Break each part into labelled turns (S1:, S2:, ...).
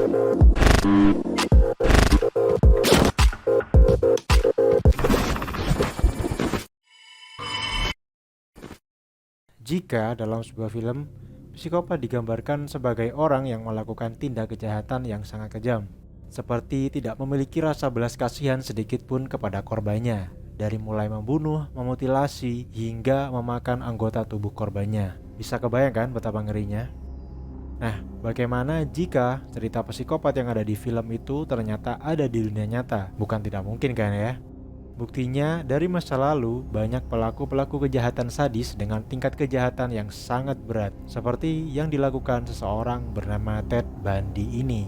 S1: Jika dalam sebuah film, psikopat digambarkan sebagai orang yang melakukan tindak kejahatan yang sangat kejam, seperti tidak memiliki rasa belas kasihan sedikit pun kepada korbannya, dari mulai membunuh, memutilasi, hingga memakan anggota tubuh korbannya. Bisa kebayangkan betapa ngerinya? Nah, bagaimana jika cerita psikopat yang ada di film itu ternyata ada di dunia nyata? Bukan tidak mungkin kan ya? Buktinya, dari masa lalu, banyak pelaku-pelaku kejahatan sadis dengan tingkat kejahatan yang sangat berat, seperti yang dilakukan seseorang bernama Ted Bundy ini.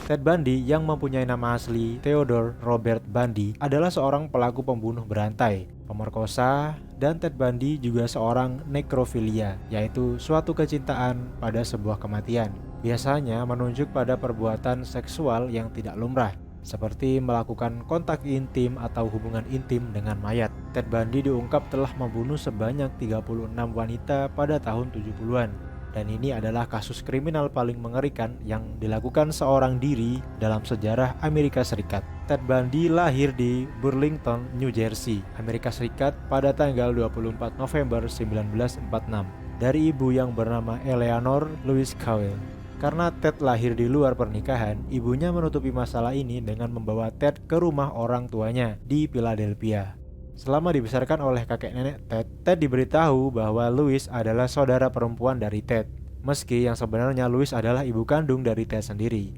S1: Ted Bundy yang mempunyai nama asli Theodore Robert Bundy adalah seorang pelaku pembunuh berantai, pemerkosa, dan Ted Bundy juga seorang nekrofilia, yaitu suatu kecintaan pada sebuah kematian. Biasanya menunjuk pada perbuatan seksual yang tidak lumrah, seperti melakukan kontak intim atau hubungan intim dengan mayat. Ted Bundy diungkap telah membunuh sebanyak 36 wanita pada tahun 70-an. Dan ini adalah kasus kriminal paling mengerikan yang dilakukan seorang diri dalam sejarah Amerika Serikat. Ted Bundy lahir di Burlington, New Jersey, Amerika Serikat pada tanggal 24 November 1946 dari ibu yang bernama Eleanor Louise Cowell. Karena Ted lahir di luar pernikahan, ibunya menutupi masalah ini dengan membawa Ted ke rumah orang tuanya di Philadelphia. Selama dibesarkan oleh kakek nenek Ted diberitahu bahwa Louise adalah saudara perempuan dari Ted, meski yang sebenarnya Louise adalah ibu kandung dari Ted sendiri.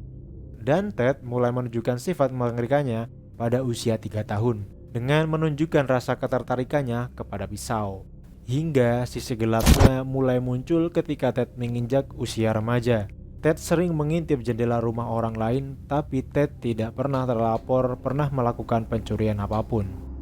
S1: Dan Ted mulai menunjukkan sifat mengerikannya pada usia 3 tahun, dengan menunjukkan rasa ketertarikannya kepada pisau. Hingga sisi gelapnya mulai muncul ketika Ted menginjak usia remaja. Ted sering mengintip jendela rumah orang lain, tapi Ted tidak pernah terlapor pernah melakukan pencurian apapun.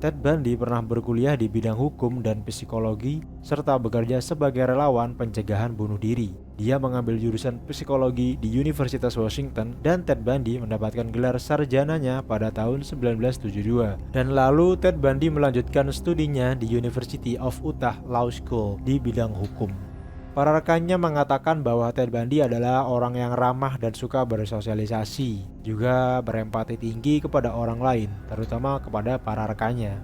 S1: Ted Bundy pernah berkuliah di bidang hukum dan psikologi, serta bekerja sebagai relawan pencegahan bunuh diri. Dia mengambil jurusan psikologi di Universitas Washington, dan Ted Bundy mendapatkan gelar sarjananya pada tahun 1972. Dan lalu Ted Bundy melanjutkan studinya di University of Utah Law School di bidang hukum. Para rekannya mengatakan bahwa Ted Bundy adalah orang yang ramah dan suka bersosialisasi, juga berempati tinggi kepada orang lain, terutama kepada para rekannya.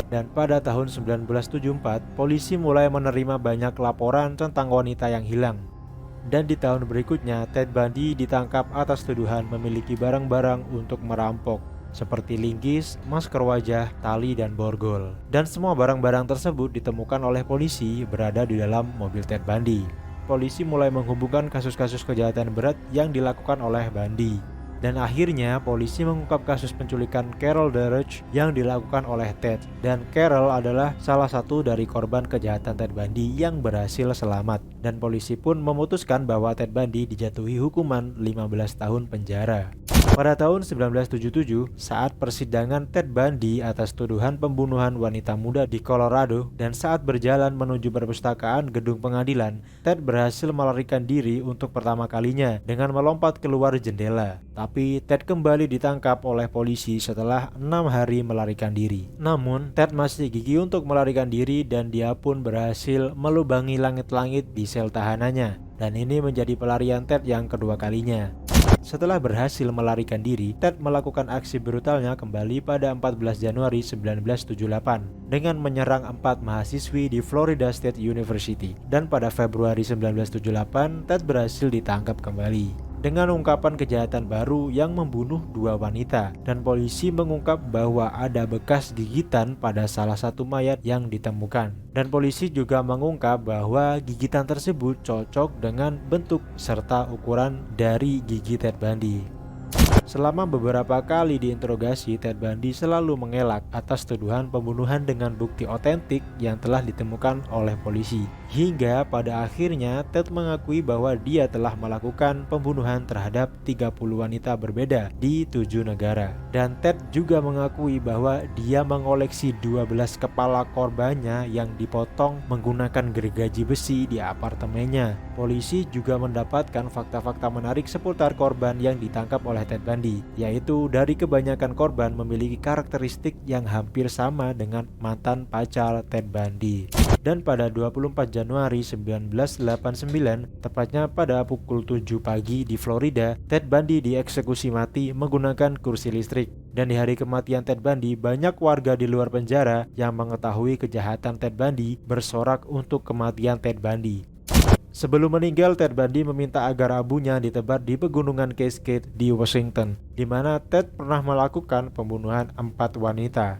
S1: Dan pada tahun 1974, polisi mulai menerima banyak laporan tentang wanita yang hilang. Dan di tahun berikutnya, Ted Bundy ditangkap atas tuduhan memiliki barang-barang untuk merampok, seperti linggis, masker wajah, tali, dan borgol. Dan semua barang-barang tersebut ditemukan oleh polisi berada di dalam mobil Ted Bundy. Polisi mulai menghubungkan kasus-kasus kejahatan berat yang dilakukan oleh Bundy. Dan akhirnya polisi mengungkap kasus penculikan Carol Darroch yang dilakukan oleh Ted. Dan Carol adalah salah satu dari korban kejahatan Ted Bundy yang berhasil selamat. Dan polisi pun memutuskan bahwa Ted Bundy dijatuhi hukuman 15 tahun penjara. Pada tahun 1977, saat persidangan Ted Bundy atas tuduhan pembunuhan wanita muda di Colorado, dan saat berjalan menuju perpustakaan gedung pengadilan, Ted berhasil melarikan diri untuk pertama kalinya dengan melompat keluar jendela. Tapi Ted kembali ditangkap oleh polisi setelah 6 hari melarikan diri. Namun, Ted masih gigih untuk melarikan diri dan dia pun berhasil melubangi langit-langit di sel tahanannya. Dan ini menjadi pelarian Ted yang kedua kalinya. Setelah berhasil melarikan diri, Ted melakukan aksi brutalnya kembali pada 14 Januari 1978 dengan menyerang 4 mahasiswi di Florida State University. Dan pada Februari 1978, Ted berhasil ditangkap kembali dengan ungkapan kejahatan baru yang membunuh 2 wanita, dan polisi mengungkap bahwa ada bekas gigitan pada salah satu mayat yang ditemukan. Dan polisi juga mengungkap bahwa gigitan tersebut cocok dengan bentuk serta ukuran dari gigi Ted Bundy. Selama beberapa kali diinterogasi, Ted Bundy selalu mengelak atas tuduhan pembunuhan dengan bukti otentik yang telah ditemukan oleh polisi. Hingga pada akhirnya Ted mengakui bahwa dia telah melakukan pembunuhan terhadap 30 wanita berbeda di 7 negara. Dan Ted juga mengakui bahwa dia mengoleksi 12 kepala korbannya yang dipotong menggunakan gergaji besi di apartemennya. Polisi juga mendapatkan fakta-fakta menarik seputar korban yang ditangkap oleh Ted Bundy Bundy, yaitu dari kebanyakan korban memiliki karakteristik yang hampir sama dengan mantan pacar Ted Bundy. Dan pada 24 Januari 1989, tepatnya pada pukul 7 pagi di Florida, Ted Bundy dieksekusi mati menggunakan kursi listrik. Dan di hari kematian Ted Bundy, banyak warga di luar penjara yang mengetahui kejahatan Ted Bundy bersorak untuk kematian Ted Bundy. Sebelum meninggal, Ted Bundy meminta agar abunya ditebar di pegunungan Cascade di Washington, di mana Ted pernah melakukan pembunuhan 4 wanita.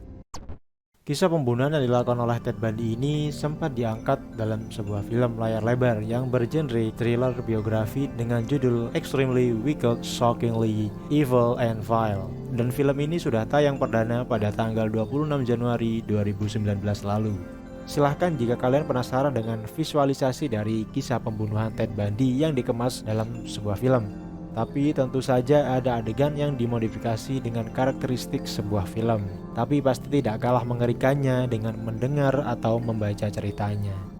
S1: Kisah pembunuhan yang dilakukan oleh Ted Bundy ini sempat diangkat dalam sebuah film layar lebar yang bergenre thriller biografi dengan judul Extremely Wicked, Shockingly Evil and Vile. Dan film ini sudah tayang perdana pada tanggal 26 Januari 2019 lalu. Silahkan jika kalian penasaran dengan visualisasi dari kisah pembunuhan Ted Bundy yang dikemas dalam sebuah film. Tapi tentu saja ada adegan yang dimodifikasi dengan karakteristik sebuah film. Tapi pasti tidak kalah mengerikannya dengan mendengar atau membaca ceritanya.